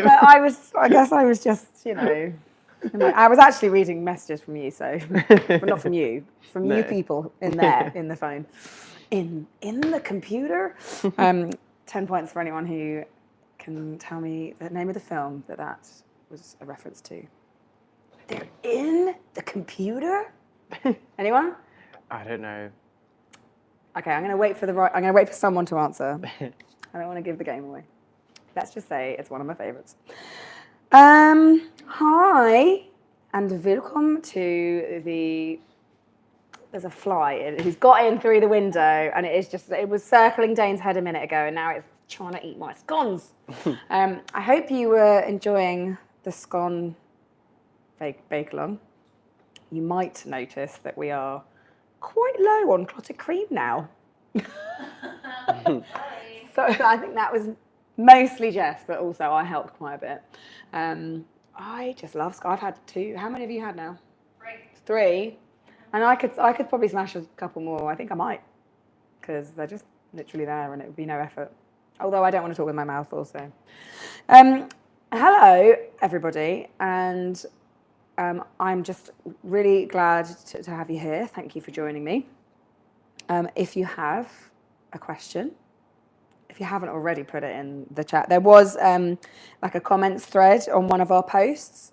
know, but I guess I was just, you know, I was actually reading messages from you, so, but not from you, from you people in there, in the phone, in the computer. 10 points for anyone who can tell me the name of the film that was a reference to. They're in the computer? Anyone? I don't know. Okay, I'm going to wait for someone to answer. I don't want to give the game away. Let's just say it's one of my favourites. Hi, and welcome to there's a fly who's got in through the window, and it was circling Dane's head a minute ago, and now it's trying to eat my scones. I hope you were enjoying the scone bake-along. You might notice that we are quite low on clotted cream now. So I think that was mostly Jess, but also I helped quite a bit. I just love scone. I've had 2. How many have you had now? 3. And I could probably smash a couple more. I think I might, because they're just literally there, and it would be no effort. Although I don't want to talk with my mouth full, so. Hello, everybody, and I'm just really glad to have you here. Thank you for joining me. If you have a question, if you haven't already put it in the chat, there was like a comments thread on one of our posts,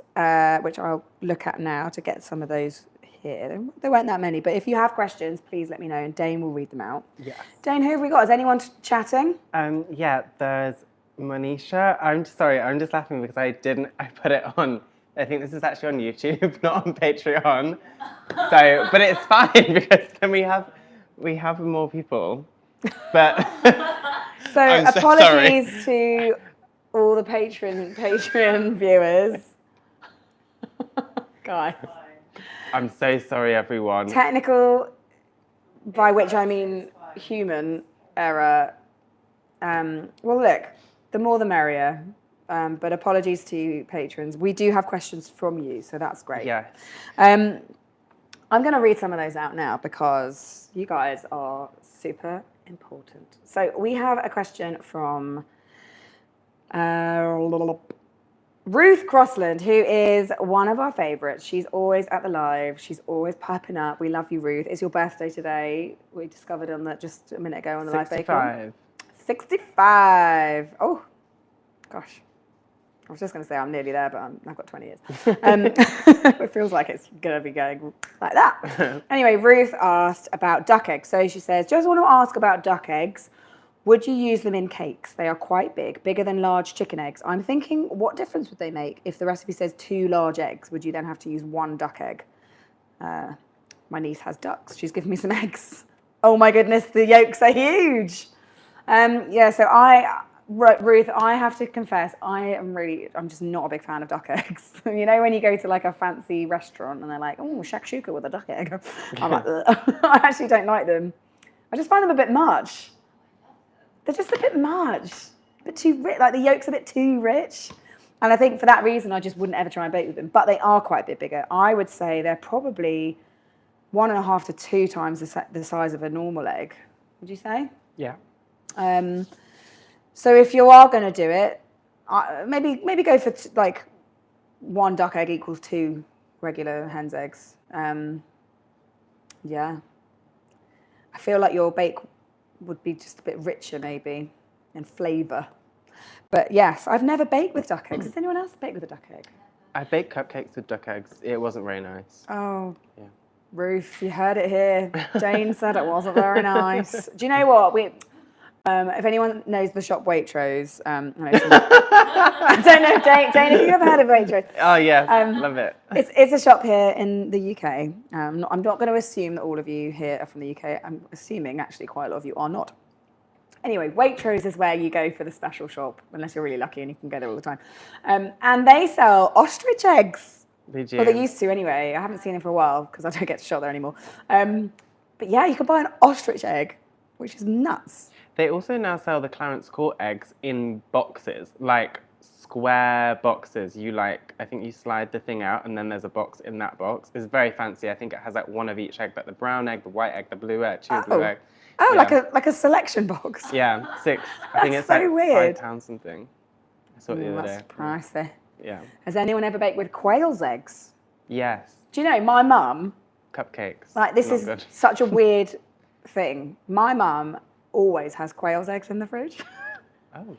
which I'll look at now to get some of those here. There weren't that many, but if you have questions, please let me know, and Dane will read them out. Yes. Dane, who have we got? Is anyone chatting? Yeah, there's Manisha. I'm just laughing because I put it on. I think this is actually on YouTube, not on Patreon. So, but it's fine because then we have more people. But so apologies to all the Patreon viewers. Guy. I'm so sorry, everyone. Technical, by which I mean human error. Well, look, the more the merrier. But apologies to patrons. We do have questions from you, so that's great. Yeah. I'm going to read some of those out now because you guys are super important. So we have a question from Ruth Crossland, who is one of our favourites. She's always at the live. She's always piping up. We love you, Ruth. It's your birthday today. We discovered on that just a minute ago on the live bake-off. 65. Oh, gosh. I was just going to say I'm nearly there, but I've got 20 years. It feels like it's going to be going like that. Anyway, Ruth asked about duck eggs. So she says, just want to ask about duck eggs. Would you use them in cakes? They are quite big, bigger than large chicken eggs. I'm thinking, what difference would they make if the recipe says 2 large eggs? Would you then have to use 1 duck egg? My niece has ducks. She's given me some eggs. Oh my goodness, the yolks are huge. Ruth, I have to confess, I'm just not a big fan of duck eggs. You know, when you go to like a fancy restaurant and they're like, oh, shakshuka with a duck egg. I'm like, I actually don't like them. I just find them a bit much. They're just a bit much, a bit too rich. Like the yolk's a bit too rich. And I think for that reason, I just wouldn't ever try and bake with them. But they are quite a bit bigger. I would say they're probably 1.5 to 2 times the size of a normal egg. Would you say? Yeah. So if you are going to do it, maybe go for like 1 duck egg equals 2 regular hen's eggs. Yeah. I feel like your bake would be just a bit richer maybe in flavour. But yes, I've never baked with duck eggs. Has anyone else baked with a duck egg? I baked cupcakes with duck eggs. It wasn't very nice. Oh, yeah. Ruth, you heard it here. Jane said it wasn't very nice. Do you know what? If anyone knows the shop Waitrose, I don't know, Jane, have you ever heard of Waitrose? Oh, yes, love it. It's a shop here in the UK. I'm not going to assume that all of you here are from the UK. I'm assuming actually quite a lot of you are not. Anyway, Waitrose is where you go for the special shop, unless you're really lucky and you can go there all the time. And they sell ostrich eggs. They do. Well, they used to anyway. I haven't seen them for a while because I don't get to shop there anymore. But yeah, you can buy an ostrich egg, which is nuts. They also now sell the Clarence Court eggs in boxes, like square boxes. I think you slide the thing out and then there's a box in that box. It's very fancy. I think it has like 1 of each egg, like the brown egg, the white egg, the blue egg, blue egg. Oh, yeah. like a selection box. Yeah, 6. I think it's so like weird. £5 something. saw it the other day. That's pricey. Yeah. Has anyone ever baked with quail's eggs? Yes. Do you know, my mum, Cupcakes. like this Not is good. such a weird thing. My mum always has quail's eggs in the fridge. Oh.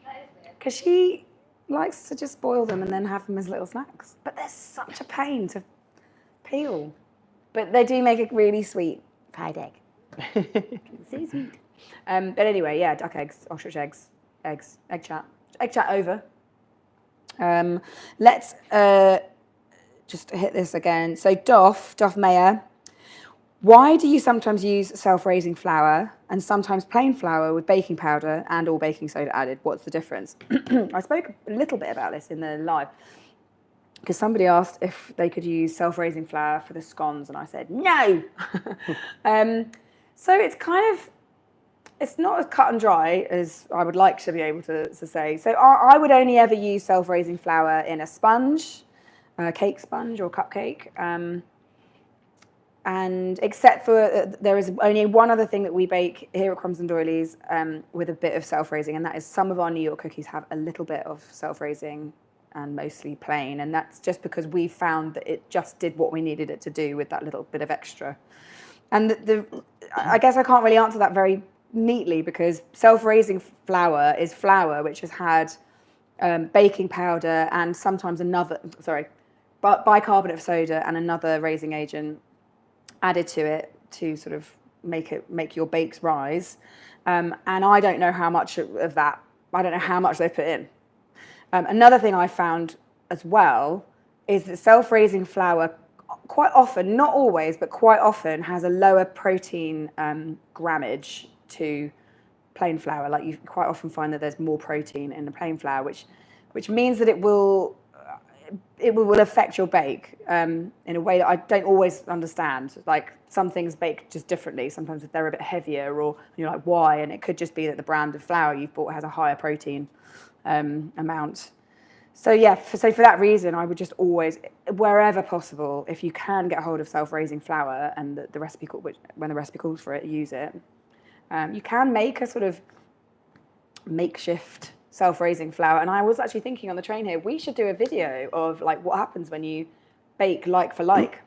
Because she likes to just boil them and then have them as little snacks. But they're such a pain to peel. But they do make a really sweet fried egg. So sweet. But anyway, yeah, duck eggs, ostrich eggs, egg chat over. Let's just hit this again. So Doff Mayer, why do you sometimes use self-raising flour and sometimes plain flour with baking powder and or baking soda added? What's the difference? I spoke a little bit about this in the live because somebody asked if they could use self-raising flour for the scones and I said no. So it's kind of, it's not as cut and dry as I would like to be able to say. So I would only ever use self-raising flour in a sponge, a cake sponge or cupcake. And except for, there is only one other thing that we bake here at Crumbs and Doilies with a bit of self-raising, and that is some of our New York cookies have a little bit of self-raising and mostly plain. And that's just because we found that it just did what we needed it to do with that little bit of extra. And I guess I can't really answer that very neatly because self-raising flour is flour which has had baking powder and sometimes bicarbonate of soda and another raising agent added to it to sort of make your bakes rise. And I don't know how much of that, I don't know how much they've put in. Another thing I found as well is that self-raising flour quite often, not always, but quite often has a lower protein grammage to plain flour. Like you quite often find that there's more protein in the plain flour, which means that it will affect your bake in a way that I don't always understand. Like some things bake just differently. Sometimes they're a bit heavier, or you're like, why? And it could just be that the brand of flour you've bought has a higher protein amount. So yeah, for that reason, I would just always, wherever possible, if you can get hold of self-raising flour and the recipe when the recipe calls for it, use it. You can make a sort of makeshift self-raising flour. And I was actually thinking on the train here, we should do a video of like what happens when you bake like for like.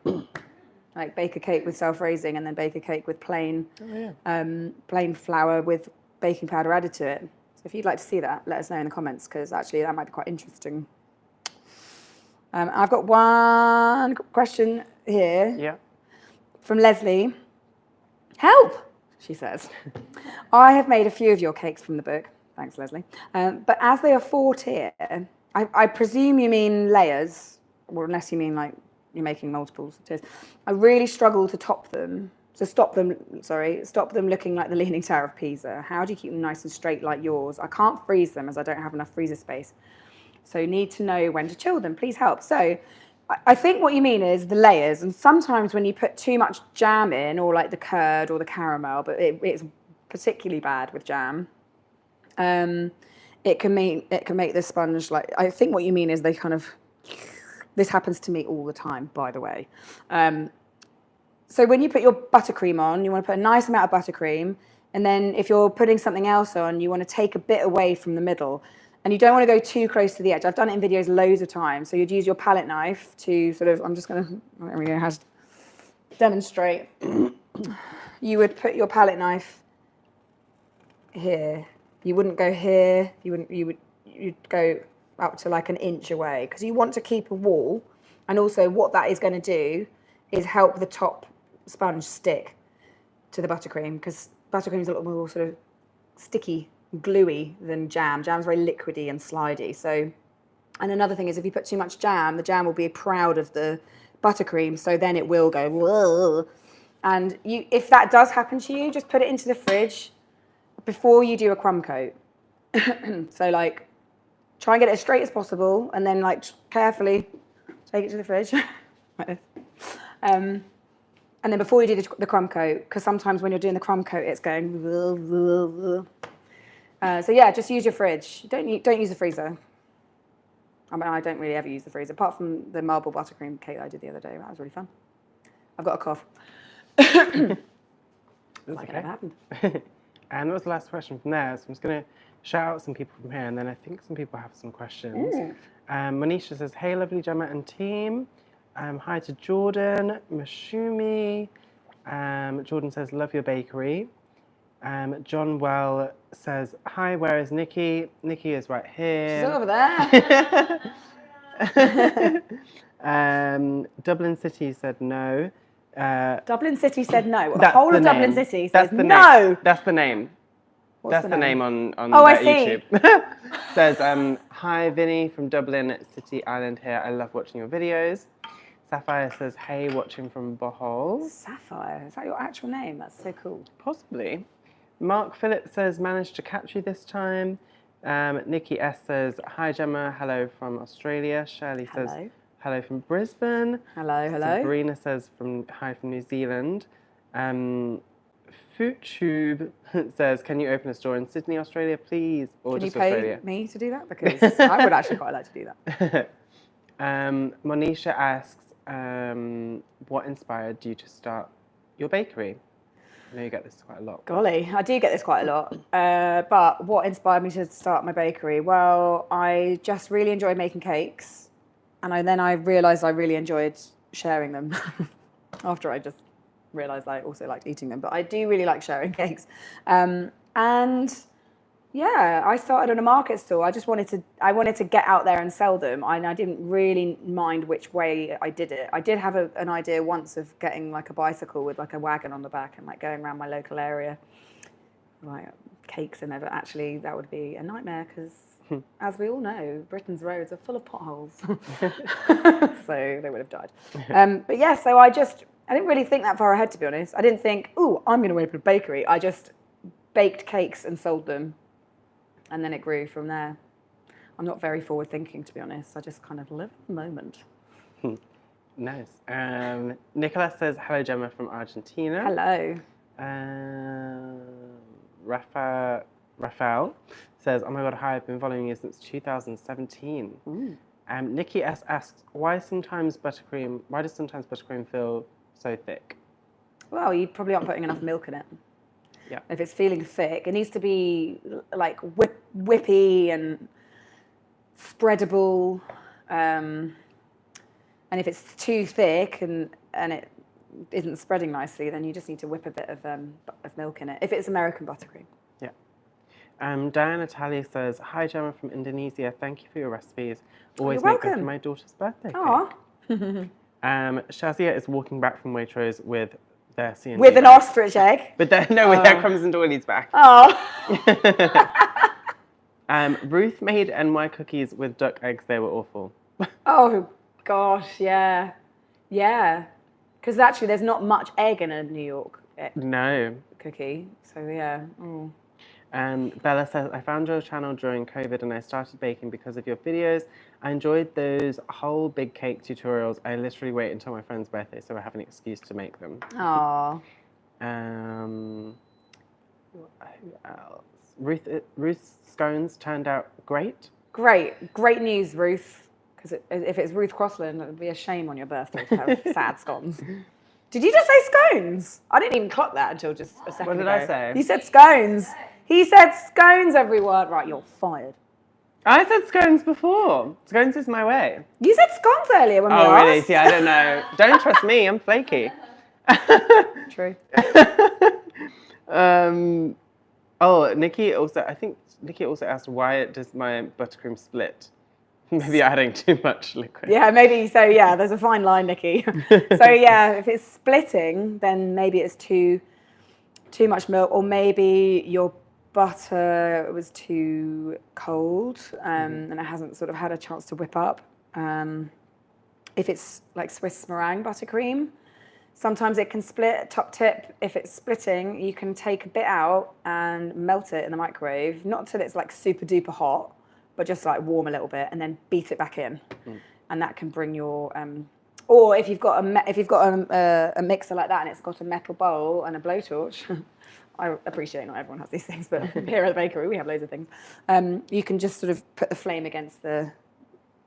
Like bake a cake with self-raising and then bake a cake with plain flour with baking powder added to it. So if you'd like to see that, let us know in the comments because actually that might be quite interesting. I've got one question here. Yeah. From Leslie. Help, she says. I have made a few of your cakes from the book. Thanks, Leslie. But as they are 4-tier, I presume you mean layers, or unless you mean like you're making multiples of tiers. I really struggle to top them. So stop them looking like the Leaning Tower of Pisa. How do you keep them nice and straight like yours? I can't freeze them as I don't have enough freezer space. So need to know when to chill them. Please help. So I think what you mean is the layers. And sometimes when you put too much jam in, or like the curd or the caramel, but it's particularly bad with jam, it can make the sponge like, I think what you mean is they kind of, this happens to me all the time, by the way. So when you put your buttercream on, you want to put a nice amount of buttercream. And then if you're putting something else on, you want to take a bit away from the middle. And you don't want to go too close to the edge. I've done it in videos loads of times. So you'd use your palette knife to sort of, I'm just going to, there we go, demonstrate. You would put your palette knife here. You wouldn't go here. You'd go up to like an inch away because you want to keep a wall. And also what that is going to do is help the top sponge stick to the buttercream because buttercream is a little more sort of sticky, gluey than jam. Jam's very liquidy and slidey. So, and another thing is if you put too much jam, the jam will be proud of the buttercream. So then it will go, whoa. And if that does happen to you, just put it into the fridge before you do a crumb coat. So like, try and get it as straight as possible and then like carefully take it to the fridge. Like this. And then before you do the crumb coat, because sometimes when you're doing the crumb coat, it's going. So yeah, just use your fridge. Don't use the freezer. I mean, I don't really ever use the freezer, apart from the marble buttercream cake I did the other day. That was really fun. I've got a cough. That's like okay. it never happened. And that was the last question from there. So I'm just going to shout out some people from here, and then I think some people have some questions. Monisha says, hey, lovely Gemma and team. Hi to Jordan, Mashumi. Jordan says, love your bakery. John Well says, hi, where is Nikki? Nikki is right here. She's over there. Dublin City said no. Dublin City said no. The whole of Dublin City said no. Name. That's the name. What's That's the name on I see. YouTube. Says, hi, Vinny from Dublin City Island here. I love watching your videos. Sapphire says, hey, watching from Bohol. Sapphire, is that your actual name? That's so cool. Possibly. Mark Phillips says, managed to catch you this time. Nikki S says, hi, Gemma. Hello from Australia. Shirley says, hello from Brisbane. Hello. Sabrina says, hi from New Zealand. Foodtube says, can you open a store in Sydney, Australia, please? Or can just you pay Australia? me to do that? Because I would actually quite like to do that. Monisha asks, what inspired you to start your bakery? I know you get this quite a lot. Golly, I do get this quite a lot. But what inspired me to start my bakery? Well, I just really enjoyed making cakes. And then I realised I really enjoyed sharing them after I just realised I also liked eating them. But I do really like sharing cakes. And yeah, I started on a market stall. I wanted to get out there and sell them. And I didn't really mind which way I did it. I did have an idea once of getting like a bicycle with like a wagon on the back and like going around my local area, like cakes and everything. Actually, that would be a nightmare because, as we all know, Britain's roads are full of potholes. So they would have died. But yeah, so I didn't really think that far ahead, to be honest. I didn't think, oh, I'm going to open a bakery. I just baked cakes and sold them. And then it grew from there. I'm not very forward thinking, to be honest. I just kind of live in the moment. Nice. Nicola says, hello, Gemma from Argentina. Hello. Rafael says, oh my God, hi, I've been following you since 2017. Nikki S asks, why does sometimes buttercream feel so thick? Well, you probably aren't putting enough milk in it. Yeah. If it's feeling thick, it needs to be like whippy and spreadable. And if it's too thick and it isn't spreading nicely, then you just need to whip a bit of milk in it. If it's American buttercream. Yeah. Diana Talia says, hi, Gemma from Indonesia. Thank you for your recipes. Always You're make them welcome. for my daughter's birthday Aww. Shazia is walking back from Waitrose with their C&D with an bag. ostrich egg. But with their crumbs and doilies back. Oh. Ruth made NY cookies with duck eggs. They were awful. Oh gosh, yeah, yeah. Because actually, there's not much egg in a New York cookie. So yeah. Mm. Bella says, I found your channel during COVID and I started baking because of your videos. I enjoyed those whole big cake tutorials. I literally wait until my friend's birthday so I have an excuse to make them. Aww. Who else? Ruth's scones turned out great. Great news, Ruth. Because if it's Ruth Crossland, it would be a shame on your birthday to have sad scones. Did you just say scones? I didn't even clock that until just a second ago. What did I say? You said scones. He said scones, everyone. Right, you're fired. I said scones before. Scones is my way. You said scones earlier when we asked. Oh, really? See, I don't know. Don't trust me. I'm flaky. True. I think Nikki also asked, why does my buttercream split? Maybe adding too much liquid. Yeah, maybe. So, yeah, there's a fine line, Nikki. So, yeah, if it's splitting, then maybe it's too much milk, or maybe your butter was too cold and it hasn't sort of had a chance to whip up. If it's like Swiss meringue buttercream, sometimes it can split. Top tip, if it's splitting, you can take a bit out and melt it in the microwave, not till it's like super duper hot, but just like warm a little bit, and then beat it back in. And that can bring your or if you've got a mixer like that and it's got a metal bowl and a blowtorch, I appreciate not everyone has these things, but here at the bakery we have loads of things. You can just sort of put the flame against the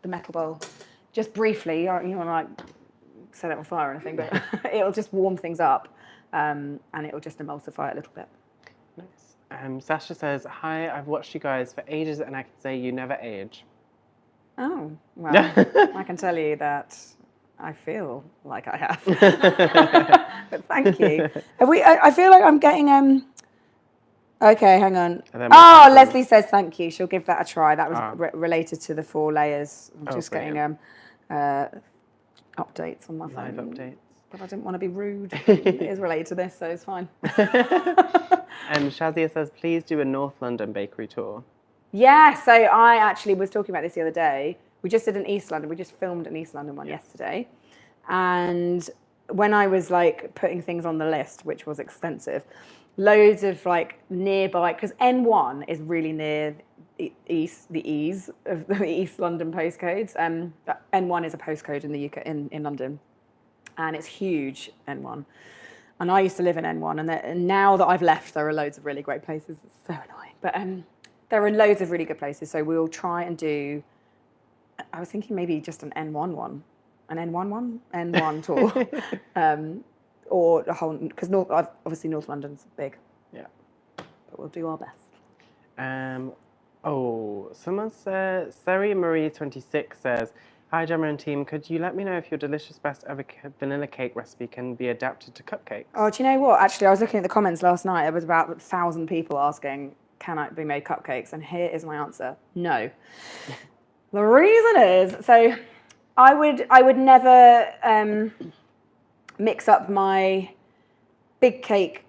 metal bowl, just briefly. You don't want to like set it on fire or anything, but it'll just warm things up, and it'll just emulsify it a little bit. Nice. Sasha says, hi, I've watched you guys for ages and I can say you never age. Oh, well, I can tell you that I feel like I have. But thank you. I feel like I'm getting okay, hang on. Oh, Leslie says thank you. She'll give that a try. That was related to the 4 layers. I'm just getting updates on my phone. Live updates. But I didn't want to be rude. It is related to this, so it's fine. Shazia says, please do a North London bakery tour. Yeah, so I actually was talking about this the other day. We just did an East London. We just filmed an East London one yesterday. And when I was like putting things on the list, which was extensive, loads of like nearby, because N1 is really near the ease of the East London postcodes. N1 is a postcode in the UK, in London. And it's huge, N1. And I used to live in N1, and now that I've left, there are loads of really great places. It's so annoying. But there are loads of really good places, so we'll try and do, I was thinking maybe just an N1 one, an N1 tour. Or a whole, because obviously North London's big. Yeah. But we'll do our best. Someone says, Sari Marie 26 says, hi Gemma and team, could you let me know if your delicious best ever vanilla cake recipe can be adapted to cupcakes? Oh, do you know what? Actually, I was looking at the comments last night. There was about 1,000 people asking, can I be made cupcakes? And here is my answer: no. The reason is, so I would never mix up my big cake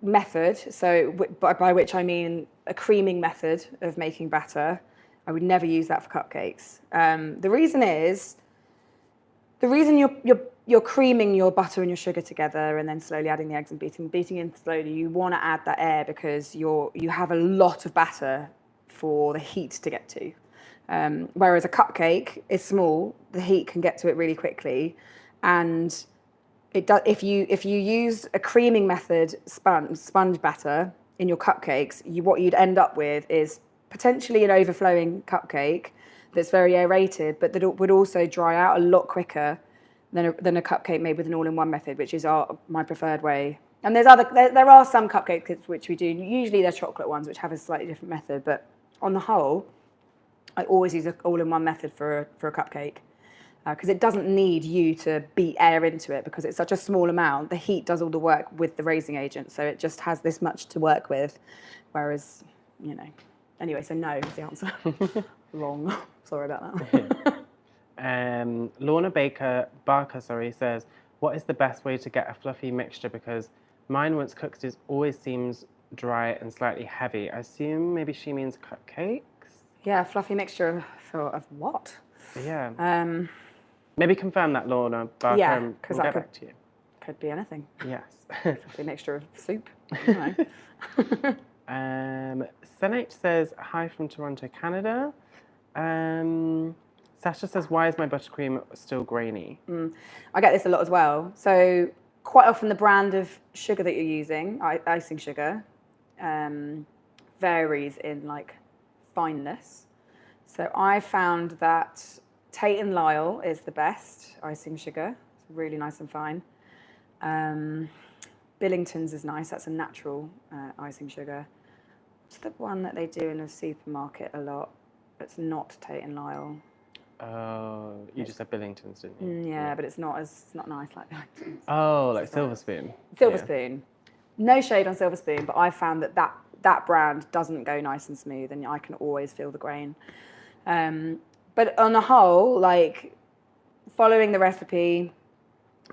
method. So by which I mean a creaming method of making batter. I would never use that for cupcakes. The reason is, you're creaming your butter and your sugar together and then slowly adding the eggs and beating in slowly. You want to add that air because you have a lot of batter for the heat to get to. Whereas a cupcake is small, the heat can get to it really quickly, and it does. If you use a creaming method sponge batter in your cupcakes, what you'd end up with is potentially an overflowing cupcake that's very aerated, but that would also dry out a lot quicker than a cupcake made with an all-in-one method, which is my preferred way. And there are some cupcakes which we do. Usually they're chocolate ones, which have a slightly different method. But on the whole, I always use an all-in-one method for a cupcake, because it doesn't need you to beat air into it because it's such a small amount. The heat does all the work with the raising agent, so it just has this much to work with. Whereas, anyway, so no is the answer. Wrong. Sorry about that. Lorna Barker says, what is the best way to get a fluffy mixture? Because mine, once cooked, always seems dry and slightly heavy. I assume maybe she means cupcakes? Yeah, fluffy mixture of what? Yeah. Maybe confirm that, Lorna Barker. Yeah, because we'll get back to you. Could be anything. Yes. Fluffy mixture of soup. I don't know. Senate says, hi from Toronto, Canada. Sasha says, why is my buttercream still grainy? I get this a lot as well. So quite often the brand of sugar that you're using, icing sugar, varies in like fineness. So I found that Tate & Lyle is the best icing sugar. It's really nice and fine. Billington's is nice. That's a natural icing sugar. What's the one that they do in a supermarket a lot? It's not Tate & Lyle. Oh, you just said Billington's, didn't you? Yeah, but it's not nice like Billington's. Oh, like Silver Spoon. Silver Spoon. No shade on Silver Spoon, but I found that brand doesn't go nice and smooth, and I can always feel the grain. But on the whole, like following the recipe,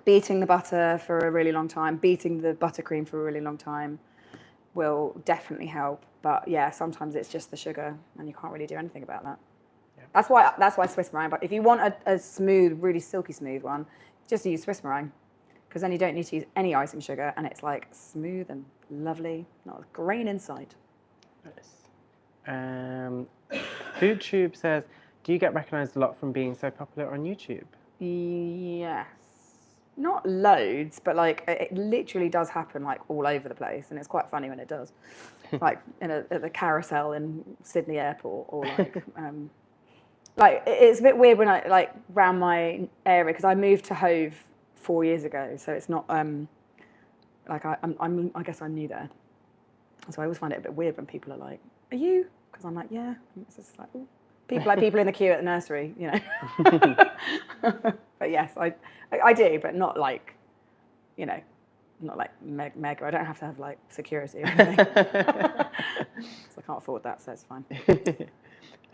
beating the butter for a really long time, beating the buttercream for a really long time will definitely help. But yeah, sometimes it's just the sugar, and you can't really do anything about that. Yeah. That's why Swiss meringue. But if you want a smooth, really silky smooth one, just use Swiss meringue, because then you don't need to use any icing sugar, and it's like smooth and lovely, not a grain inside. Nice. FoodTube says, do you get recognised a lot from being so popular on YouTube? Yes. Not loads, but like it literally does happen like all over the place, and it's quite funny when it does. Like at the carousel in Sydney Airport, or like it's a bit weird when I like round my area, because I moved to Hove 4 years ago, so it's not like I guess I'm new there. So I always find it a bit weird when people are like, "Are you?" Because I'm like, "Yeah." And it's just like, ooh. People in the queue at the nursery, you know. But yes, I do, but not like, you know, not like mega. I don't have to have like security or anything. So I can't afford that, so it's fine.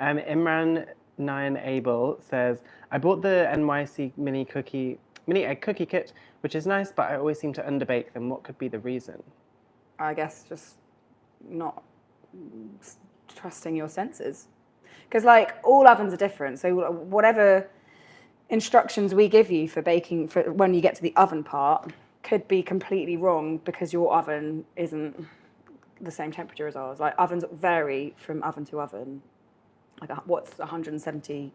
Imran 9 Abel says, I bought the NYC mini egg cookie kit, which is nice, but I always seem to underbake them. What could be the reason? I guess just not trusting your senses. Because like all ovens are different. So whatever instructions we give you for baking for when you get to the oven part could be completely wrong because your oven isn't the same temperature as ours. Like ovens vary from oven to oven. Like what's 170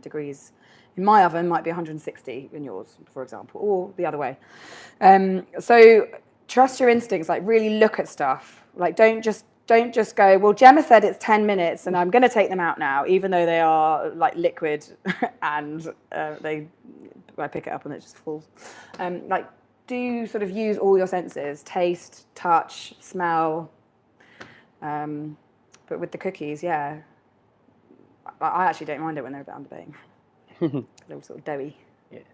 degrees in my oven might be 160 in yours, for example, or the other way. So trust your instincts. Like really look at stuff. Like don't just go, well, Jemma said it's 10 minutes and I'm going to take them out now, even though they are like liquid and I pick it up and it just falls. Like do sort of use all your senses, taste, touch, smell. But with the cookies, yeah. I actually don't mind it when they're a bit underbaked. They're all sort of doughy. Yes.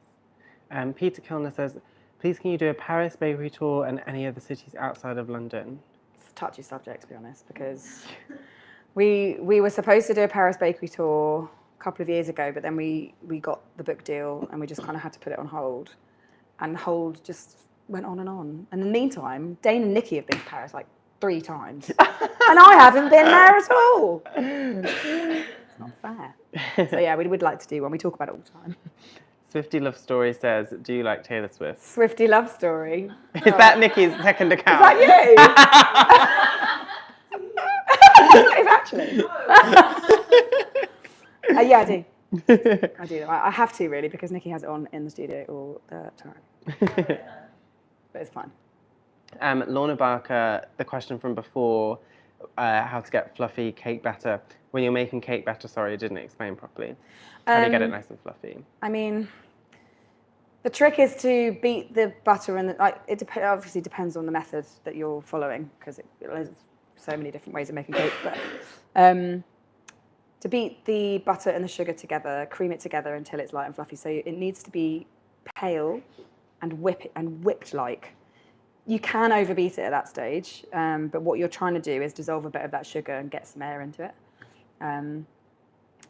Peter Kilner says, please can you do a Paris bakery tour and any other cities outside of London? It's a touchy subject, to be honest, because we were supposed to do a Paris bakery tour a couple of years ago, but then we got the book deal and we just kind of had to put it on hold. And hold just went on. And in the meantime, Dane and Nikki have been to Paris like 3 times. And I haven't been there at all. It's not fair. So yeah, we would like to do one. We talk about it all the time. Swifty Love Story says, do you like Taylor Swift? Swifty Love Story. Is that Nikki's second account? Is that you? Actually. Yeah, I do. I do. I have to really because Nikki has it on in the studio all the time. But it's fine. Lorna Barker, the question from before, how to get fluffy cake batter. When you're making cake batter, sorry, I didn't explain properly. How do you get it nice and fluffy? I mean, the trick is to beat the butter and it obviously depends on the method that you're following because there's so many different ways of making cake. But to beat the butter and the sugar together, cream it together until it's light and fluffy. So it needs to be pale and whipped like. You can overbeat it at that stage, but what you're trying to do is dissolve a bit of that sugar and get some air into it. And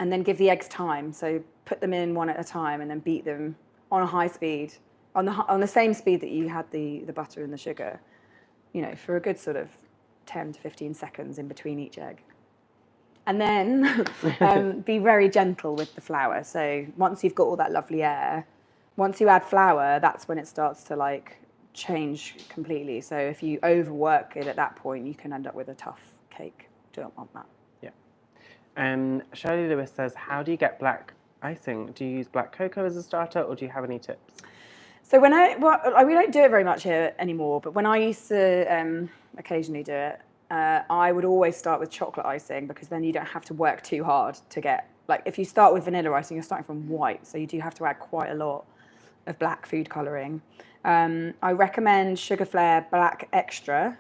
then give the eggs time. So put them in one at a time and then beat them on a high speed, on the same speed that you had the butter and the sugar, you know, for a good sort of 10 to 15 seconds in between each egg. And then be very gentle with the flour. So once you've got all that lovely air, once you add flour, that's when it starts to like change completely. So if you overwork it at that point, you can end up with a tough cake. Don't want that. Yeah. Shirley Lewis says, how do you get black icing? Do you use black cocoa as a starter or do you have any tips? So we don't do it very much here anymore, but when I used to occasionally do it, I would always start with chocolate icing because then you don't have to work too hard to get, like if you start with vanilla icing, you're starting from white, so you do have to add quite a lot of black food colouring. I recommend Sugar Flare Black Extra,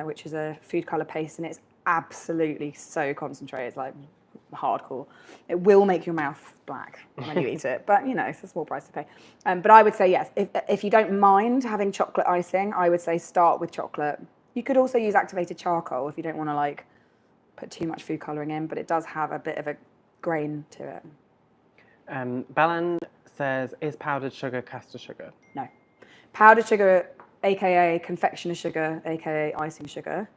which is a food colour paste, and it's absolutely so concentrated, like hardcore. It will make your mouth black when you eat it, but you know, it's a small price to pay. But I would say yes, if you don't mind having chocolate icing, I would say start with chocolate. You could also use activated charcoal if you don't want to like put too much food colouring in, but it does have a bit of a grain to it. Balan says, is powdered sugar caster sugar? No. Powdered sugar, aka confectioner's sugar, aka icing sugar,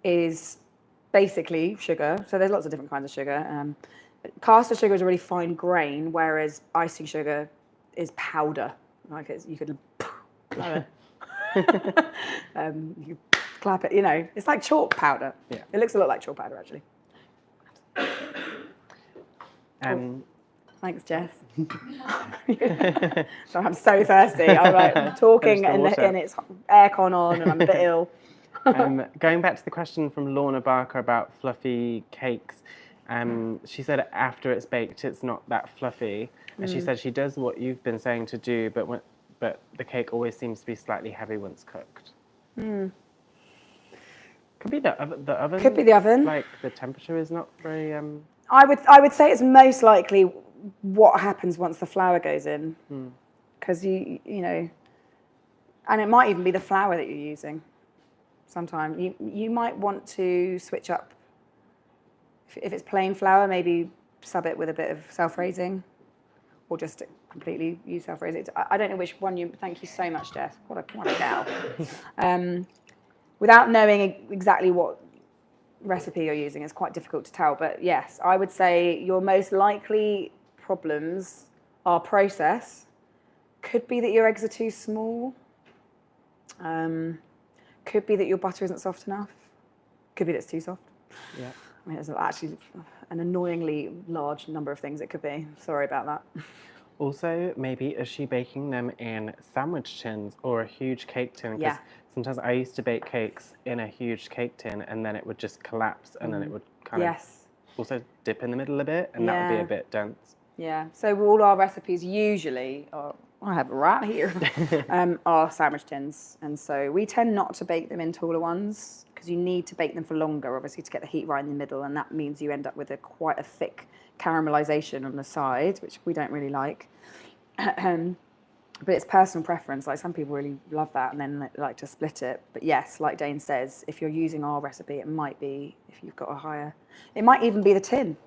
is basically sugar. So there's lots of different kinds of sugar. Caster sugar is a really fine grain, whereas icing sugar is powder. Like you could you clap it. You know, it's like chalk powder. Yeah. It looks a lot like chalk powder, actually. Cool. Thanks, Jess. Sorry, I'm so thirsty. I'm like talking and it's aircon on and I'm a bit ill. Going back to the question from Lorna Barker about fluffy cakes, she said after it's baked, it's not that fluffy. And she said she does what you've been saying to do, but the cake always seems to be slightly heavy once cooked. Could be the oven. Could be the oven. Like the temperature is not very. I would say it's most likely what happens once the flour goes in, because you know, and it might even be the flour that you're using. Sometimes you might want to switch up. If it's plain flour, maybe sub it with a bit of self-raising, or just completely use self-raising. I don't know which one you. Thank you so much, Jess. What a gal. Without knowing exactly what recipe you're using, it's quite difficult to tell. But yes, I would say your most likely problems are process. Could be that your eggs are too small. Could be that your butter isn't soft enough. Could be that it's too soft. Yeah. I mean, there's actually an annoyingly large number of things it could be. Sorry about that. Also, maybe is she baking them in sandwich tins or a huge cake tin? Yeah. Sometimes I used to bake cakes in a huge cake tin and then it would just collapse and then it would kind of also dip in the middle a bit and that would be a bit dense. Yeah. So all our recipes usually are, I have it right here, are sandwich tins. And so we tend not to bake them in taller ones because you need to bake them for longer, obviously, to get the heat right in the middle. And that means you end up with quite a thick caramelization on the side, which we don't really like. But it's personal preference. Like some people really love that and then they like to split it. But yes, like Dane says, if you're using our recipe, it might be, if you've got a higher, it might even be the tin.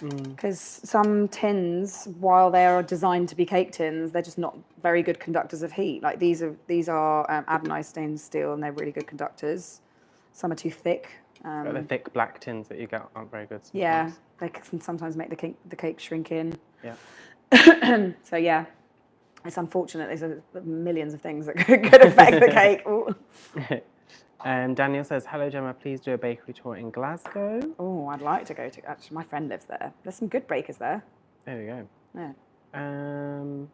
Because some tins, while they are designed to be cake tins, they're just not very good conductors of heat. Like these are anodized stainless steel and they're really good conductors. Some are too thick. But the thick black tins that you get aren't very good sometimes. Yeah, they can sometimes make the cake shrink in. Yeah. So yeah, it's unfortunate. There's millions of things that could affect the cake. Daniel says, hello Gemma, please do a bakery tour in Glasgow. Oh, I'd like to go to, actually my friend lives there. There's some good bakers there. There we go. Yeah.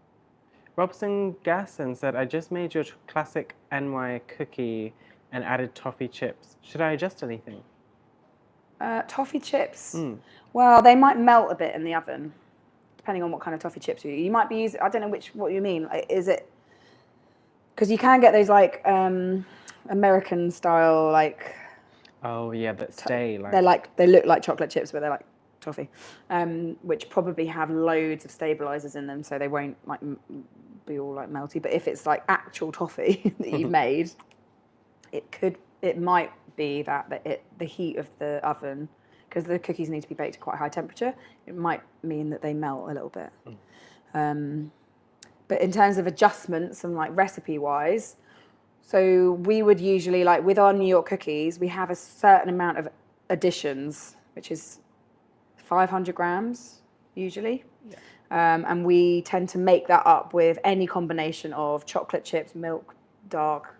Robson Gasson said, I just made your classic NY cookie and added toffee chips. Should I adjust anything? Toffee chips? Well, they might melt a bit in the oven, depending on what kind of toffee chips you use. You might be using, I don't know what you mean. Like, is it, because you can get those like American style, like. Oh yeah, that stay like. They look like chocolate chips, but they're like toffee, which probably have loads of stabilizers in them, so they won't like be all like melty. But if it's like actual toffee that you've made, it might be that the heat of the oven, because the cookies need to be baked at quite high temperature, it might mean that they melt a little bit. But in terms of adjustments and like recipe wise, so we would usually, like with our New York cookies, we have a certain amount of additions, which is 500 grams usually. Yeah. And we tend to make that up with any combination of chocolate chips, milk, dark,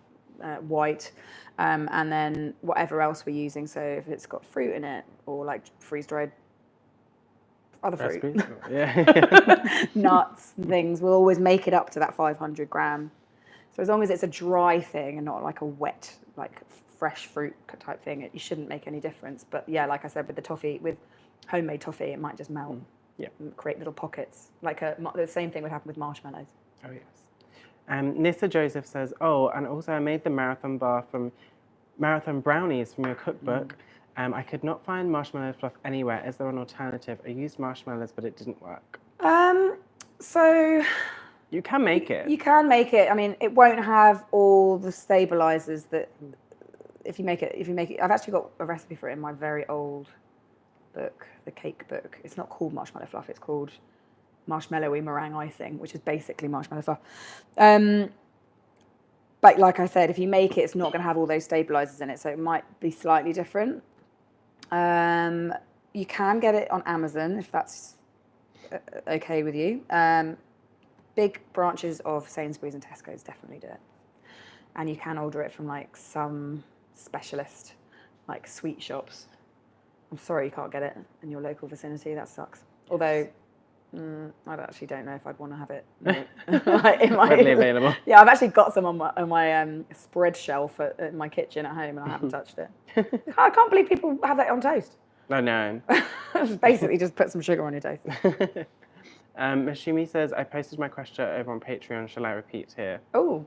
white, and then whatever else we're using. So if it's got fruit in it or like freeze-dried other fruit, nuts, things, we'll always make it up to that 500 gram. So as long as it's a dry thing and not like a wet, like fresh fruit type thing, you shouldn't make any difference. But yeah, like I said, with the toffee, with homemade toffee, it might just melt. Yeah. And create little pockets. Like the same thing would happen with marshmallows. Oh yes. Nissa Joseph says, oh, and also I made the marathon brownies from your cookbook. I could not find marshmallow fluff anywhere. Is there an alternative? I used marshmallows, but it didn't work. So. You can make it. You can make it. I mean, it won't have all the stabilizers that if you make it. I've actually got a recipe for it in my very old book, the cake book. It's not called marshmallow fluff. It's called Marshmallowy merang icing, which is basically marshmallow fluff. But like I said, if you make it, it's not going to have all those stabilizers in it, so it might be slightly different. You can get it on Amazon if that's okay with you. Big branches of Sainsbury's and Tesco's definitely do it. And you can order it from like some specialist, like sweet shops. I'm sorry you can't get it in your local vicinity, that sucks. Yes. Although, I actually don't know if I'd want to have it readily available. Yeah, I've actually got some on my spread shelf in my kitchen at home and I haven't touched it. I can't believe people have that on toast. I know. Basically just put some sugar on your toast. Mashumi says, I posted my question over on Patreon. Shall I repeat here? Oh.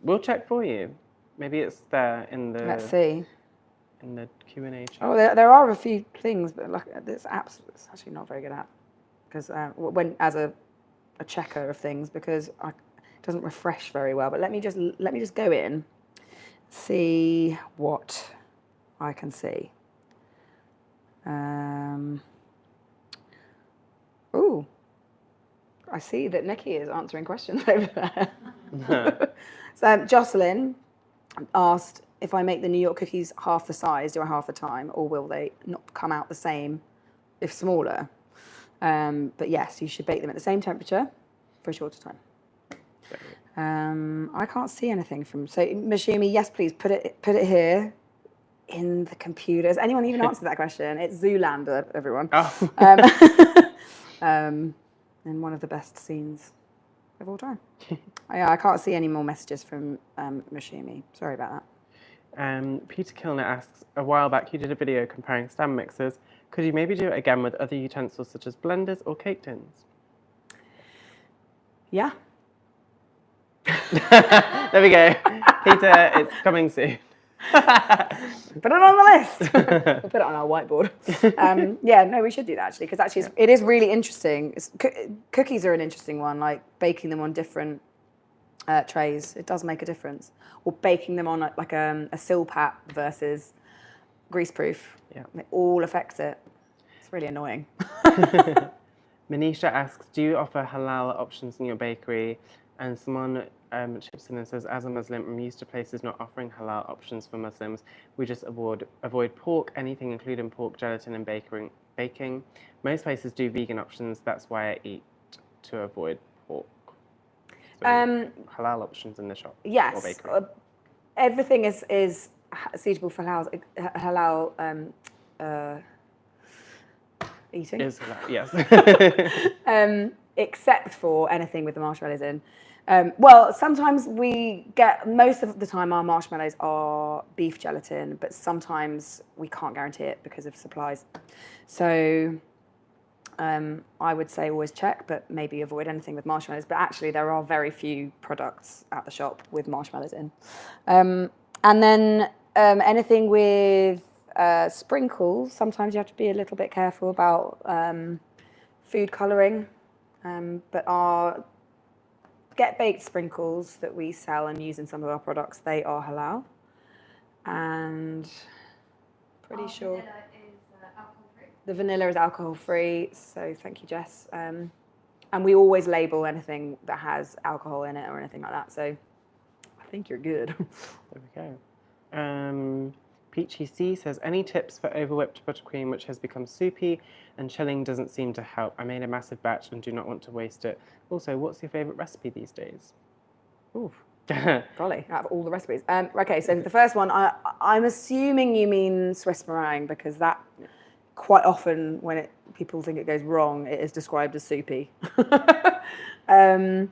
We'll check for you. Maybe it's there in the... Let's see. in the Q&A chat. Oh, there are a few things, but like this app's it's actually not a very good app because when as a checker of things because it doesn't refresh very well. But let me just go in, see what I can see. Oh, I see that Nikki is answering questions over there. So Jocelyn asked, if I make the New York cookies half the size, do I half the time, or will they not come out the same if smaller? But yes, you should bake them at the same temperature for a shorter time. I can't see anything from. So Mashumi, yes, please put it here in the computer. Has anyone even answered that question? It's Zoolander, everyone. Oh. In one of the best scenes of all time. I can't see any more messages from Mashumi. Sorry about that. Peter Kilner asks, a while back you did a video comparing stand mixers. Could you maybe do it again with other utensils such as blenders or cake tins? Yeah. There we go. Peter, it's coming soon. Put it on the list. We'll put it on our whiteboard. Yeah, no, we should do that actually, because actually it is really interesting. Cookies are an interesting one, like baking them on different trays. It does make a difference. Or baking them on like a Silpat versus greaseproof. Yeah. It all affects it. It's really annoying. Manisha asks, do you offer halal options in your bakery? And someone chips in and says, as a Muslim, I'm used to places not offering halal options for Muslims. We just avoid pork, anything including pork, gelatin and baking. Most places do vegan options. That's why I eat to avoid pork. So halal options in the shop. Yes. Or bakery. Everything is suitable for halal eating. Is halal, yes. Except for anything with the marshmallows in. Well, sometimes most of the time our marshmallows are beef gelatin, but sometimes we can't guarantee it because of supplies. So I would say always check, but maybe avoid anything with marshmallows. But actually there are very few products at the shop with marshmallows in. And then anything with sprinkles, sometimes you have to be a little bit careful about food colouring. But our get-baked sprinkles that we sell and use in some of our products, they are halal. And pretty sure vanilla is alcohol-free. the vanilla is alcohol-free, so thank you, Jess. And we always label anything that has alcohol in it or anything like that, so I think you're good. There we go. Peachy C says, any tips for over-whipped buttercream which has become soupy and chilling doesn't seem to help? I made a massive batch and do not want to waste it. Also, what's your favourite recipe these days? Ooh, golly, out of all the recipes. Okay, so the first one, I'm assuming you mean Swiss meringue, because that quite often when people think it goes wrong, it is described as soupy. But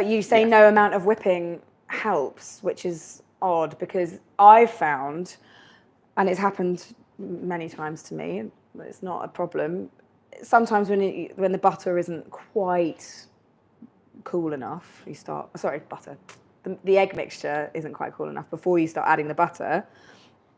you say Yes. no amount of whipping helps, which is odd, because I've found, and it's happened many times to me, it's not a problem, sometimes when the butter isn't quite cool enough, the egg mixture isn't quite cool enough, before you start adding the butter,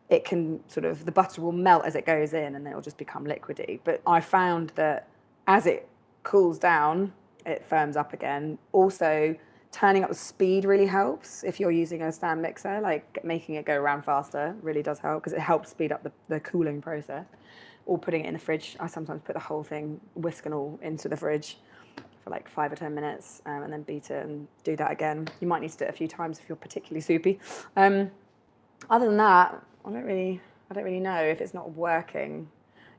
it can the butter will melt as it goes in and then it'll just become liquidy. But I found that as it cools down, it firms up again. Also, turning up the speed really helps if you're using a stand mixer, like making it go around faster really does help, because it helps speed up the cooling process. Or putting it in the fridge. I sometimes put the whole thing, whisk and all, into the fridge for like 5 or 10 minutes and then beat it and do that again. You might need to do it a few times if you're particularly soupy. Other than that, I don't really know if it's not working.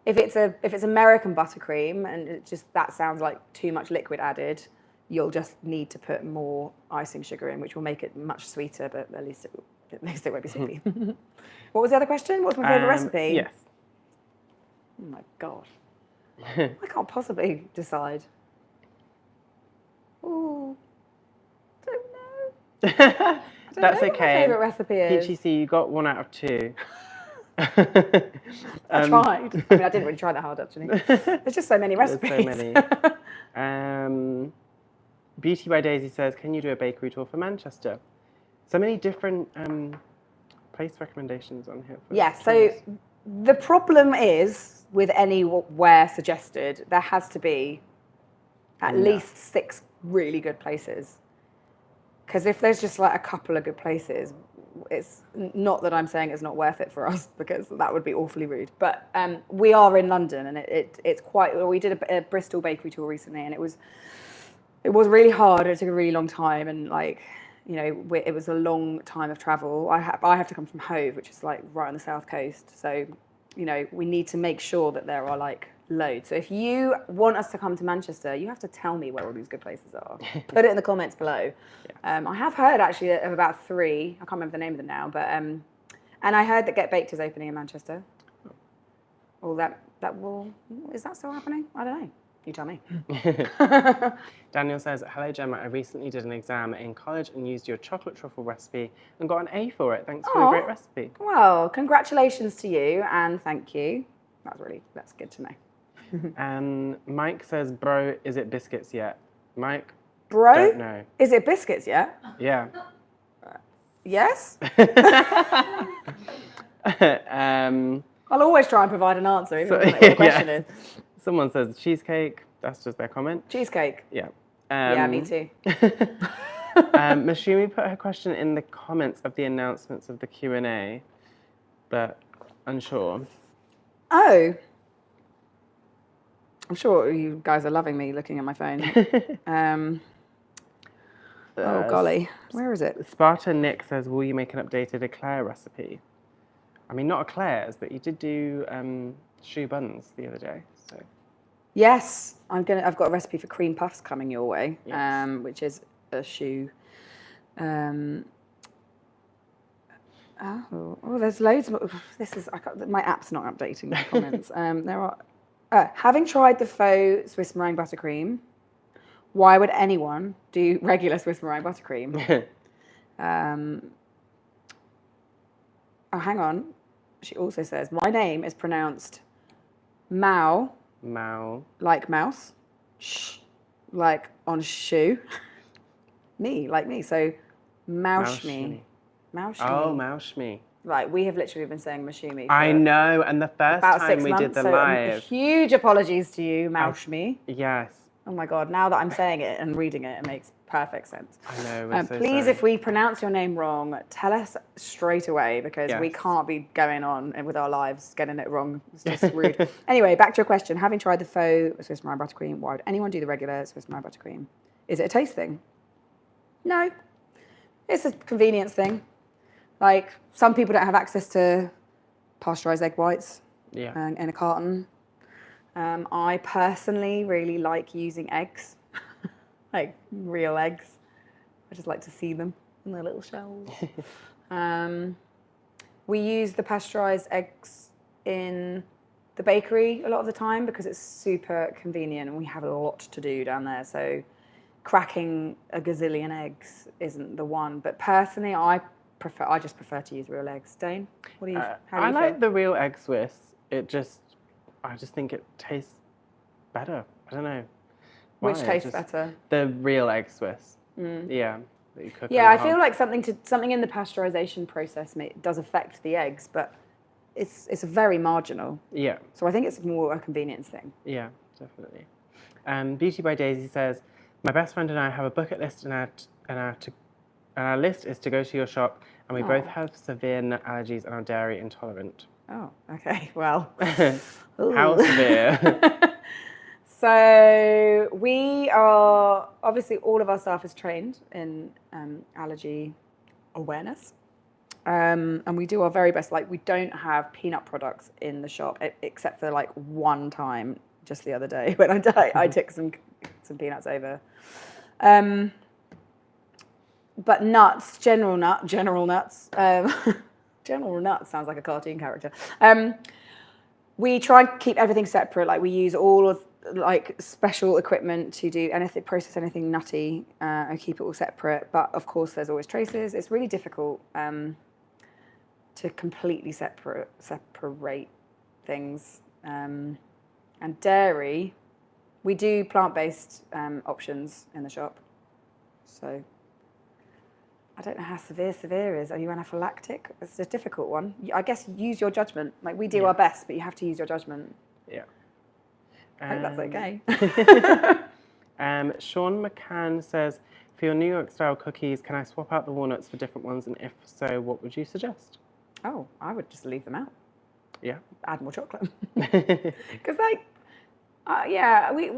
If it's American buttercream and that sounds like too much liquid added, you'll just need to put more icing sugar in, which will make it much sweeter, but at least it won't be soupy. What was the other question? What's my favourite recipe? Yes. Oh my God. I can't possibly decide. Ooh. Don't know. That's know what my okay. favourite recipe is. Peachy C, you got 1 out of 2. I tried. I mean, I didn't really try that hard, actually. There's just so many recipes. There's so many. Beauty by Daisy says, can you do a bakery tour for Manchester? So many different place recommendations on here. For Yeah, so kids. the problem is with anywhere suggested, there has to be at Enough. least 6 really good places. Because if there's just like a couple of good places, it's not that I'm saying it's not worth it for us, because that would be awfully rude. But we are in London, and it's quite. We did a Bristol bakery tour recently, and it was really hard. It took a really long time, and like, you know, it was a long time of travel. I have to come from Hove, which is like right on the south coast. So, you know, we need to make sure that there are like loads. So if you want us to come to Manchester, you have to tell me where all these good places are. Put it in the comments below. Yes. I have heard actually of about 3. I can't remember the name of them now, but and I heard that Get Baked is opening in Manchester. Well, is that still happening? I don't know. You tell me. Daniel says, hello Gemma, I recently did an exam in college and used your chocolate truffle recipe and got an A for it. Thanks for the great recipe. Well, congratulations to you and thank you. That's good to know. Mike says, bro, is it biscuits yet? Mike, Bro, don't know. Is it biscuits yet? Yeah. Yes? I'll always try and provide an answer, even if the question is. Someone says cheesecake. That's just their comment. Cheesecake. Yeah. Yeah, me too. Mashumi put her question in the comments of the announcements of the Q&A, but unsure. Oh. I'm sure you guys are loving me looking at my phone. Oh, golly. Where is it? Sparta Nick says, will you make an updated eclair recipe? I mean, not eclairs, but you did do choux buns the other day. So. Yes, I've got a recipe for cream puffs coming your way, Yes. which is a choux. There's loads. My app's not updating the comments. There are. Having tried the faux Swiss meringue buttercream, why would anyone do regular Swiss meringue buttercream? Hang on. She also says, my name is pronounced Mao, like mouse, sh, like on shoe, like me. So, Maushmi. Oh, Maushmi. Like, we have literally been saying Mashumi for I know, and the first about time 6 we months, did the so live. huge apologies to you, Maushmi. Yes. Oh my God, now that I'm saying it and reading it, it makes perfect sense. I know, we're so please, sorry. if we pronounce your name wrong, tell us straight away, because we Yes. can't be going on with our lives getting it wrong. It's just rude. Anyway, back to your question. Having tried the faux Swiss meringue buttercream, why would anyone do the regular Swiss meringue buttercream? Is it a taste thing? No. It's a convenience thing. Like, some people don't have access to pasteurized egg whites in a carton. I personally really like using eggs, like real eggs. I just like to see them in their little shells. We use the pasteurized eggs in the bakery a lot of the time because it's super convenient and we have a lot to do down there. So cracking a gazillion eggs isn't the one. But personally, I just prefer to use real eggs. Dane, what do you? How do you like feel? the real egg Swiss. I just think it tastes better. I don't know. Why. Which tastes better? The real egg Swiss. Yeah. That you cook Yeah, I feel like something in the pasteurization process does affect the eggs, but it's very marginal. Yeah. So I think it's more a convenience thing. Yeah, definitely. Beauty by Daisy says, my best friend and I have a bucket list, and our list is to go to your shop, and we both have severe nut allergies and are dairy intolerant. Oh, okay. Well, how severe? So we are, obviously all of our staff is trained in allergy awareness. And we do our very best. Like, we don't have peanut products in the shop, except for like one time just the other day when I took some peanuts over. But nuts, general nuts. General nuts sounds like a cartoon character. We try and keep everything separate. Like, we use all of like special equipment to do anything, process anything nutty, and keep it all separate. But of course, there's always traces. It's really difficult to completely separate things. And dairy, we do plant-based options in the shop. So I don't know how severe is. Are you anaphylactic? It's a difficult one. I guess use your judgment. Like, we do our best, but you have to use your judgment. Yeah. I hope that's okay. Sean McCann says, for your New York style cookies, can I swap out the walnuts for different ones? And if so, what would you suggest? Oh, I would just leave them out. Yeah. Add more chocolate. Because, like,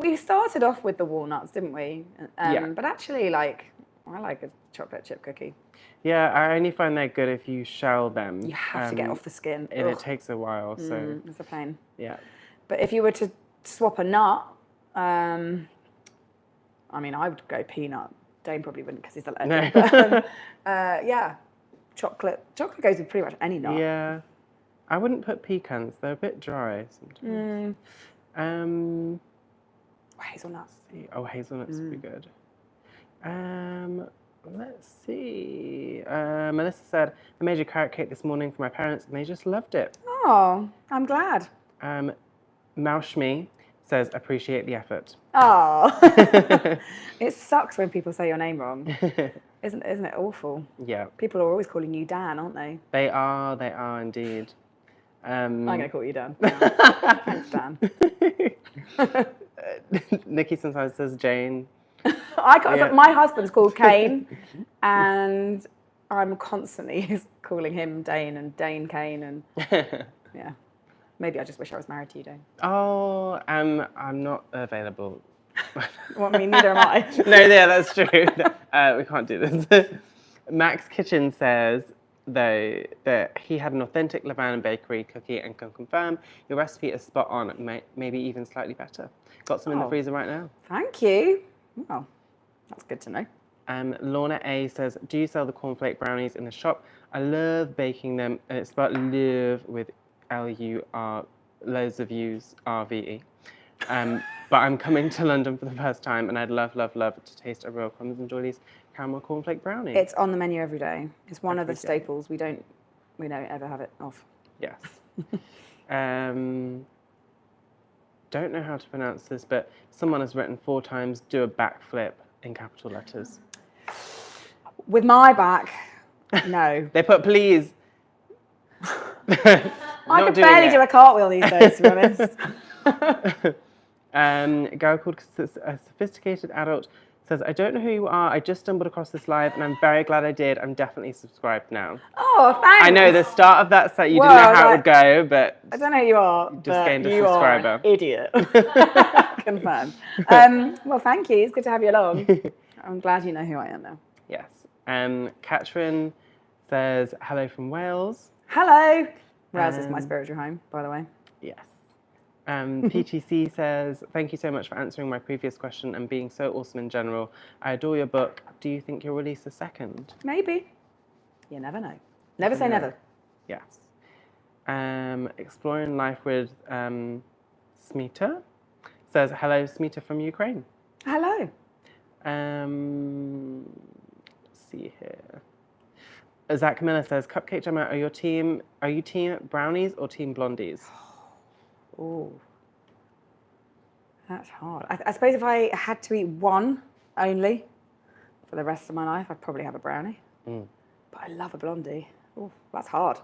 we started off with the walnuts, didn't we? But actually, like, I like a chocolate chip cookie. Yeah, I only find they're good if you shell them. You have to get off the skin. And it takes a while, so... It's a pain. Yeah. But if you were to swap a nut, I mean, I would go peanut. Dane probably wouldn't because he's allergic. No. But, yeah, chocolate. Chocolate goes with pretty much any nut. Yeah. I wouldn't put pecans. They're a bit dry sometimes. Hazelnuts. Oh, hazelnuts would be good. Let's see. Melissa said, I made a carrot cake this morning for my parents and they just loved it. Oh, I'm glad. Maushmi says, appreciate the effort. Oh. It sucks when people say your name wrong. Isn't it awful? Yeah. People are always calling you Dan, aren't they? They are indeed. I'm going to call you Dan. Thanks, Dan. Nikki sometimes says Jane. My husband's called Kane, and I'm constantly calling him Dane and Dane Kane, and yeah. Maybe I just wish I was married to you, Dane. Oh, I'm not available. Well, I mean, neither am I. No, yeah, that's true. We can't do this. Max Kitchen says, though, that he had an authentic Levan bakery cookie and can confirm your recipe is spot on, maybe even slightly better. Got some in the freezer right now. Thank you. Well, that's good to know. Lorna A says, do you sell the cornflake brownies in the shop? I love baking them, and it's about love with L-U-R, loads of U's, R-V-E. But I'm coming to London for the first time, and I'd love to taste a real Crumbs and Doilies caramel cornflake brownie. It's on the menu every day. It's one of the staples. We don't ever have it off. Yes. Don't know how to pronounce this, but someone has written 4 times, do a backflip in capital letters. With my back, no. They put please. I could barely do a cartwheel these days, to be honest. A girl called a sophisticated adult says, I don't know who you are. I just stumbled across this live and I'm very glad I did. I'm definitely subscribed now. Oh, thanks. I know the start of that set, you didn't know how it would go, but I don't know who you are, just but gained a you subscriber. are an idiot. Confirmed. Well, thank you. It's good to have you along. I'm glad you know who I am now. Yes. Catherine says, hello from Wales. Hello. Wales is my spiritual home, by the way. Yes. PTC says, thank you so much for answering my previous question and being so awesome in general. I adore your book. Do you think you'll release a second? Maybe. You never know. Never say never. Yes. Exploring life with Smita says, hello, Smita from Ukraine. Hello. Let's see here. Zach Miller says, Cupcake Jemma, are you team brownies or team blondies? Oh, that's hard. I suppose if I had to eat one only for the rest of my life, I'd probably have a brownie. But I love a blondie. Oh, that's hard.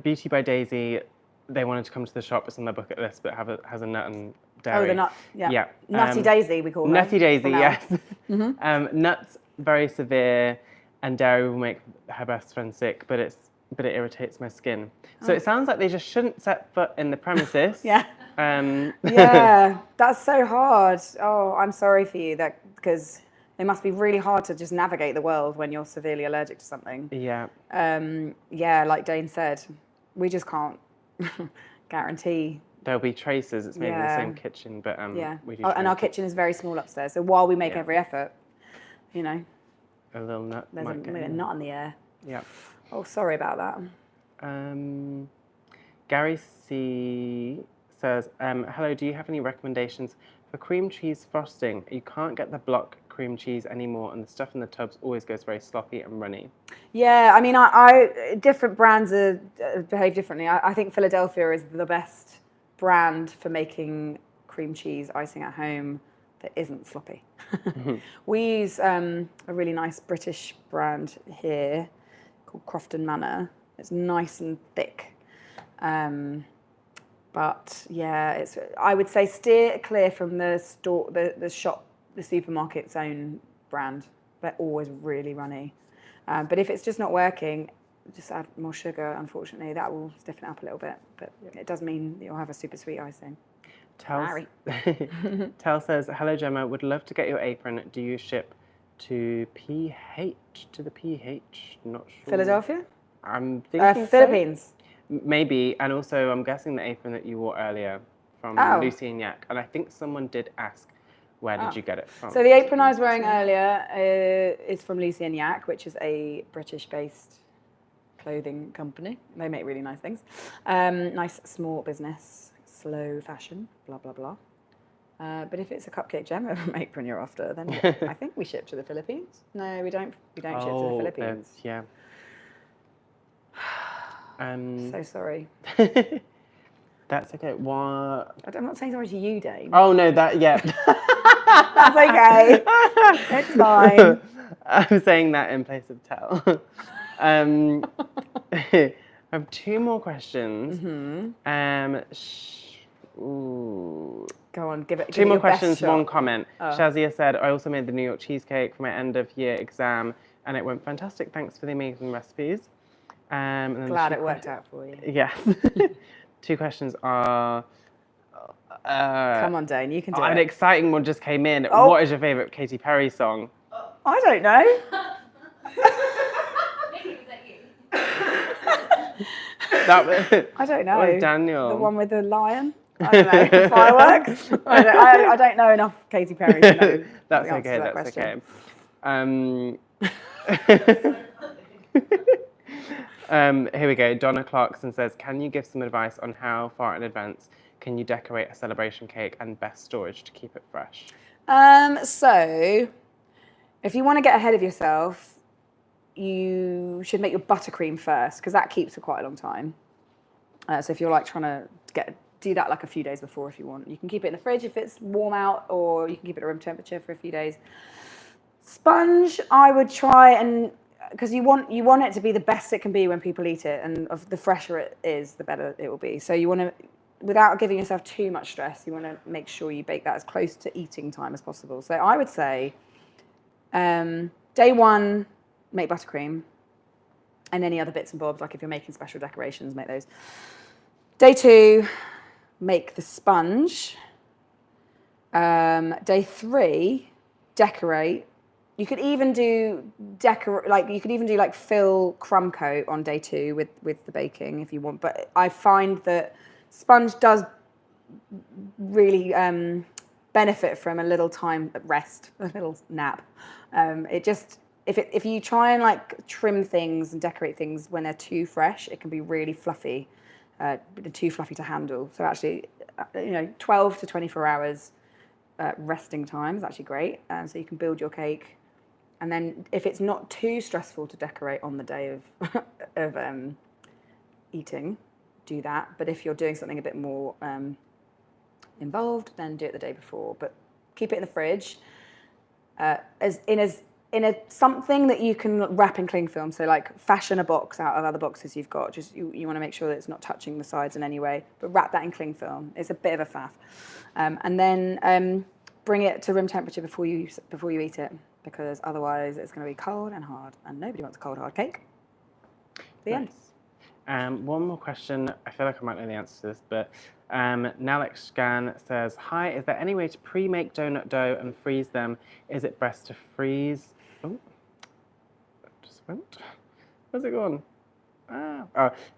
Beauty by Daisy, they wanted to come to the shop. It's on their bucket list, but has a nut and dairy. Oh, the nut. Yeah. Yeah. Nutty Daisy, we call her. Nutty Daisy, yes. Mm-hmm. Nuts, very severe, and dairy will make her best friend sick, but it irritates my skin. So it sounds like they just shouldn't set foot in the premises. Yeah. Yeah, that's so hard. Oh, I'm sorry for you, because it must be really hard to just navigate the world when you're severely allergic to something. Yeah. Like Dane said, we just can't guarantee. There'll be traces. It's maybe the same kitchen, but we do. And our kitchen is very small upstairs, so while we make every effort, a little nut. There's a nut in the air. Yeah. Oh, sorry about that. Gary C says, hello, do you have any recommendations for cream cheese frosting? You can't get the block cream cheese anymore, and the stuff in the tubs always goes very sloppy and runny. Yeah, I mean, I different brands behave differently. I think Philadelphia is the best brand for making cream cheese icing at home. that isn't sloppy. We use a really nice British brand here called Crofton Manor. It's nice and thick. But yeah, I would say steer clear from the store, the shop, the supermarket's own brand. They're always really runny. But if it's just not working, just add more sugar, unfortunately. That will stiffen it up a little bit. But it does mean you'll have a super sweet icing. Tel says, hello Gemma, would love to get your apron. Do you ship to the PH? Not sure. Philadelphia? I'm thinking Philippines. Maybe, and also I'm guessing the apron that you wore earlier from Lucy and Yak. And I think someone did ask, where did you get it from? So the apron I was wearing earlier is from Lucy and Yak, which is a British-based clothing company. They make really nice things. Nice small business, slow fashion, blah, blah, blah. But if it's a Cupcake Jemma apron you're after, then I think we ship to the Philippines. No, we don't. We don't ship to the Philippines. Yeah. So sorry. That's okay. What? I'm not saying sorry to you, Dane. Oh no, That's okay. It's fine. I'm saying that in place of Tel. I have two more questions. Go on, give it. Two more questions, one comment. Shazia said, I also made the New York cheesecake for my end of year exam and it went fantastic. Thanks for the amazing recipes. And then Glad it worked out for you. Yes. Two questions are... Come on, Dane, you can do it. An exciting one just came in. What is your favourite Katy Perry song? I don't know. Maybe it was at you. I don't know. Was Daniel. The one with the lion? I don't know. Fireworks? I don't know enough Katy Perry to know. That's the answer okay, to that that's question. Okay. Here we go. Donna Clarkson says, can you give some advice on how far in advance can you decorate a celebration cake and best storage to keep it fresh? So, if you want to get ahead of yourself, you should make your buttercream first because that keeps for quite a long time. So if you're like trying to do that like a few days before if you want. You can keep it in the fridge if it's warm out, or you can keep it at room temperature for a few days. Sponge, I would try and, because you want it to be the best it can be when people eat it, and the fresher it is, the better it will be. So you want to, without giving yourself too much stress, you want to make sure you bake that as close to eating time as possible. So I would say, day one, make buttercream, and any other bits and bobs, like if you're making special decorations, make those. Day two, make the sponge. Day three, decorate. You could even do fill crumb coat on day two with the baking if you want. But I find that sponge does really benefit from a little time at rest, a little nap. If you try and like trim things and decorate things when they're too fresh, it can be really fluffy, too fluffy to handle. So actually, 12 to 24 hours resting time is actually great. So you can build your cake. And then if it's not too stressful to decorate on the day of eating, do that. But if you're doing something a bit more involved, then do it the day before. But keep it in the fridge in a something that you can wrap in cling film. So like fashion a box out of other boxes you've got. Just you want to make sure that it's not touching the sides in any way. But wrap that in cling film. It's a bit of a faff. And then bring it to room temperature before you eat it, because otherwise it's going to be cold and hard, and nobody wants a cold, hard cake. The end. One more question. I feel like I might know the answer to this, but Nalex Scan says, hi, is there any way to pre-make donut dough and freeze them? Is it best to freeze? Oh, that just went. Where's it gone?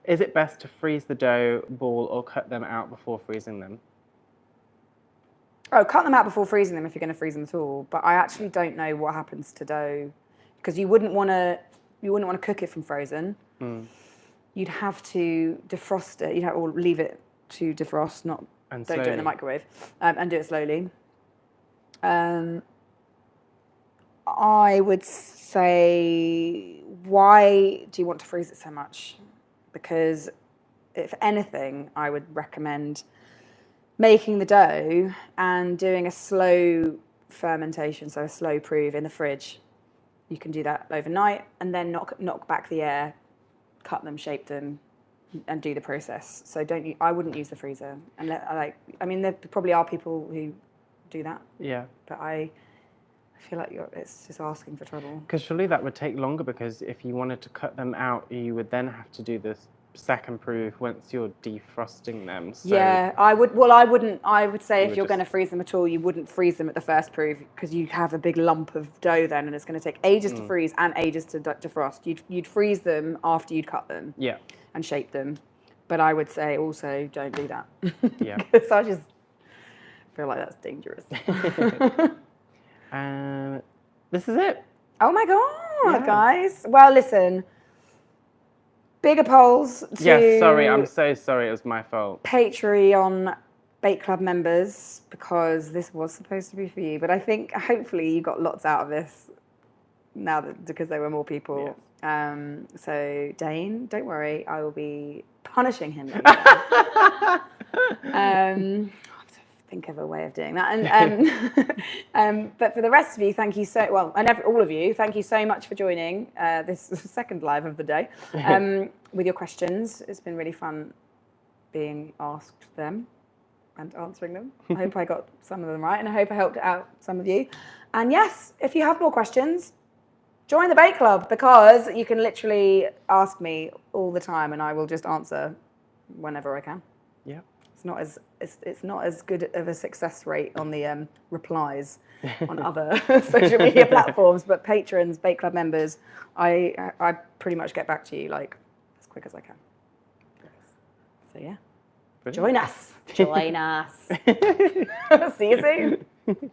Is it best to freeze the dough ball or cut them out before freezing them? Oh, cut them out before freezing them if you're going to freeze them at all. But I actually don't know what happens to dough, because you wouldn't want to cook it from frozen. You'd have to defrost it. Or leave it to defrost, don't do it in the microwave, and do it slowly. I would say, why do you want to freeze it so much? Because if anything, I would recommend making the dough and doing a slow fermentation, so a slow proof in the fridge. You can do that overnight and then knock back the air, cut them, shape them, and do the process. So I wouldn't use the freezer. And there probably are people who do that. Yeah. But I feel like it's just asking for trouble. Because surely that would take longer, because if you wanted to cut them out, you would then have to do this second proof once you're defrosting them. So yeah, I would. Well, I wouldn't. I would say if would you're going to just- freeze them at all, you wouldn't freeze them at the first proof because you have a big lump of dough then, and it's going to take ages to freeze and ages to defrost. You'd freeze them after you'd cut them. Yeah. And shape them. But I would say also don't do that. Yeah. Because I just feel like that's dangerous. This is it. Oh my God, Yeah. guys. Well, listen. Bigger polls to Yes, sorry, I'm so sorry, it was my fault. Patreon Bake Club members because this was supposed to be for you. But I think hopefully you got lots out of this now because there were more people. Yes. So Dane, don't worry, I will be punishing him. Think of a way of doing that. And but for the rest of you, thank you all of you, thank you so much for joining this second live of the day with your questions. It's been really fun being asked them and answering them. I hope I got some of them right, and I hope I helped out some of you. And yes, if you have more questions, join the Bake Club because you can literally ask me all the time, and I will just answer whenever I can. Yeah. It's not as good of a success rate on the replies on other social media platforms, but patrons, Bake Club members, I pretty much get back to you like as quick as I can. So yeah, Brilliant. join us. Join us. See you soon.